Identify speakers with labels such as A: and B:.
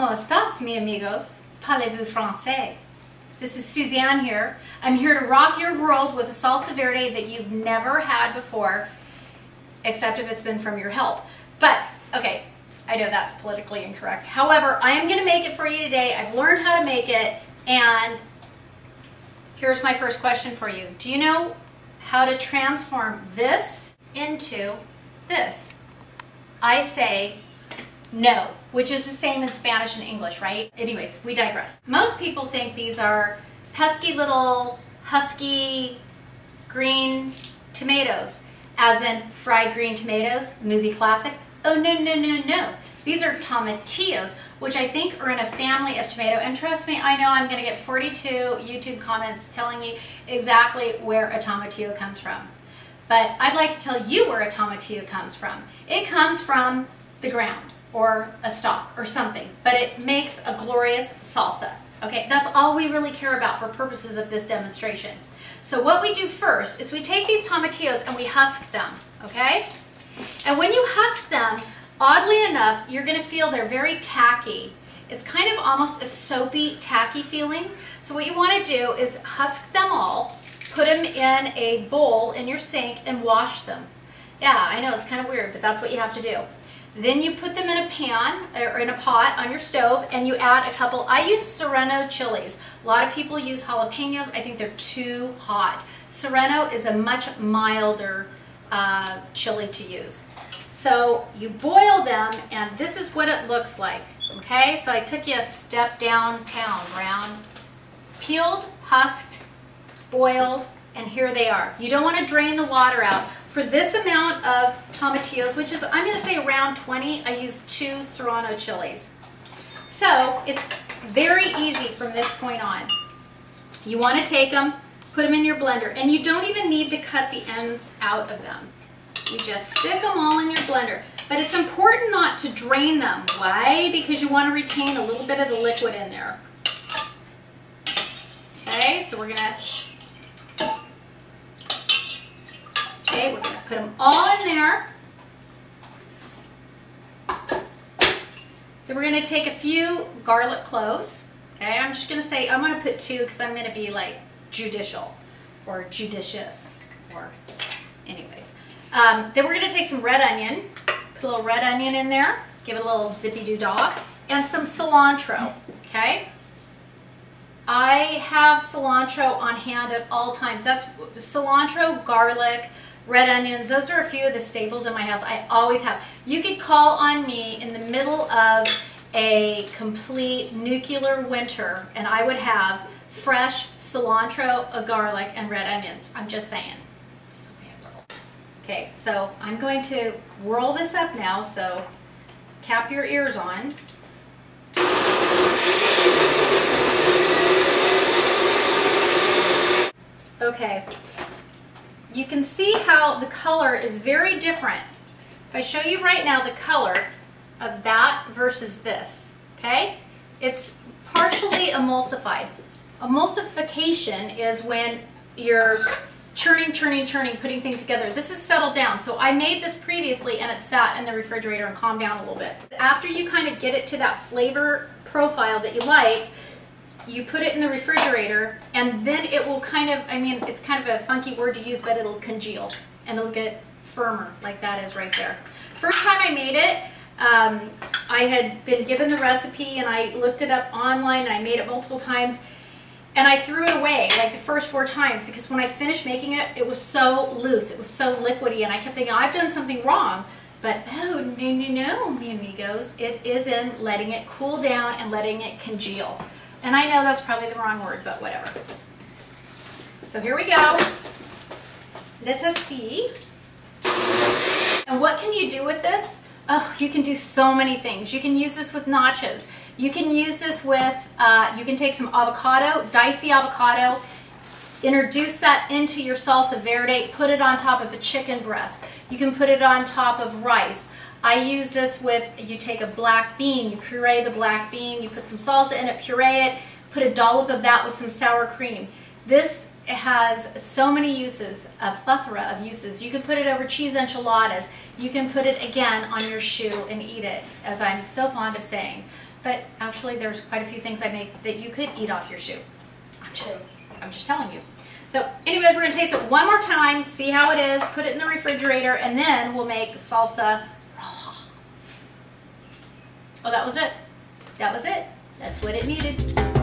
A: ¿Cómo estás, mi amigos? Parlez-vous français? This is Suzanne here. I'm here to rock your world with a salsa verde that you've never had before, except if it's been from your help. But, okay, I know that's politically incorrect. However, I am going to make it for you today. I've learned how to make it, and here's my first question for you. Do you know how to transform this into this? I say no, which is the same in Spanish and English, right? Anyways, we digress. Most people think these are pesky little husky green tomatoes, as in fried green tomatoes, movie classic. Oh, no, no, no, no. These are tomatillos, which I think are in a family of tomato. And trust me, I know I'm going to get 42 YouTube comments telling me exactly where a tomatillo comes from. But I'd like to tell you where a tomatillo comes from. It comes from the ground, or a stalk, or something. But it makes a glorious salsa. Okay, that's all we really care about for purposes of this demonstration. So what we do first is we take these tomatillos and we husk them, okay? And when you husk them, oddly enough, you're going to feel they're very tacky. It's kind of almost a soapy, tacky feeling. So what you want to do is husk them all, put them in a bowl in your sink, and wash them. Yeah, I know, it's kind of weird, but that's what you have to do. Then you put them in a pan or in a pot on your stove, and you add a couple. I use Serrano Chilies. A lot of people use jalapenos. I think they're too hot. Serrano is a much milder chili to use. So you boil them, and this is what it looks like. Okay, so I took you a step downtown, round, peeled, husked, boiled, and here they are. You don't want to drain the water out. For this amount of tomatillos, which is, I'm going to say around 20, I use 2 Serrano chilies. So it's very easy from this point on. You want to take them, put them in your blender, and you don't even need to cut the ends out of them. You just stick them all in your blender. But it's important not to drain them. Why? Because you want to retain a little bit of the liquid in there. Okay, so we're going to put them all in there. Then we're going to take a few garlic cloves. Okay, I'm just going to say, I'm going to put 2 because I'm going to be like judicial or judicious, or anyways. Then we're going to take some red onion, put a little red onion in there, give it a little zippy-doo-dah, and some cilantro, okay? I have cilantro on hand at all times. That's cilantro, garlic, red onions. Those are a few of the staples in my house. I always have. You could call on me in the middle of a complete nuclear winter, and I would have fresh cilantro, a garlic, and red onions. I'm just saying. Okay, so I'm going to whirl this up now, so cap your ears on. Okay, you can see how the color is very different. If I show you right now the color of that versus this, okay? It's partially emulsified. Emulsification is when you're churning, putting things together. This is settled down. So I made this previously and it sat in the refrigerator and calmed down a little bit. After you kind of get it to that flavor profile that you like, you put it in the refrigerator, and then it will kind of, I mean, it's kind of a funky word to use, but it'll congeal and it'll get firmer like that is right there. First time I made it, I had been given the recipe and I looked it up online and I made it multiple times. And I threw it away like the first 4 times because when I finished making it, it was so loose, it was so liquidy, and I kept thinking, I've done something wrong. But oh, no, no, no, mi amigos, it is in letting it cool down and letting it congeal. And I know that's probably the wrong word, but whatever. So here we go. Let us see. And what can you do with this? Oh, you can do so many things. You can use this with nachos. You can use this with, you can take some avocado, dicey avocado, introduce that into your salsa verde, put it on top of a chicken breast. You can put it on top of rice. I use this with, you take a black bean, you puree the black bean, you put some salsa in it, puree it, put a dollop of that with some sour cream. This has so many uses, a plethora of uses. You can put it over cheese enchiladas. You can put it again on your shoe and eat it, as I'm so fond of saying. But actually, there's quite a few things I make that you could eat off your shoe. I'm just telling you. So anyways, we're gonna taste it one more time, see how it is, put it in the refrigerator, and then we'll make salsa roja. Oh, that was it. That was it. That's what it needed.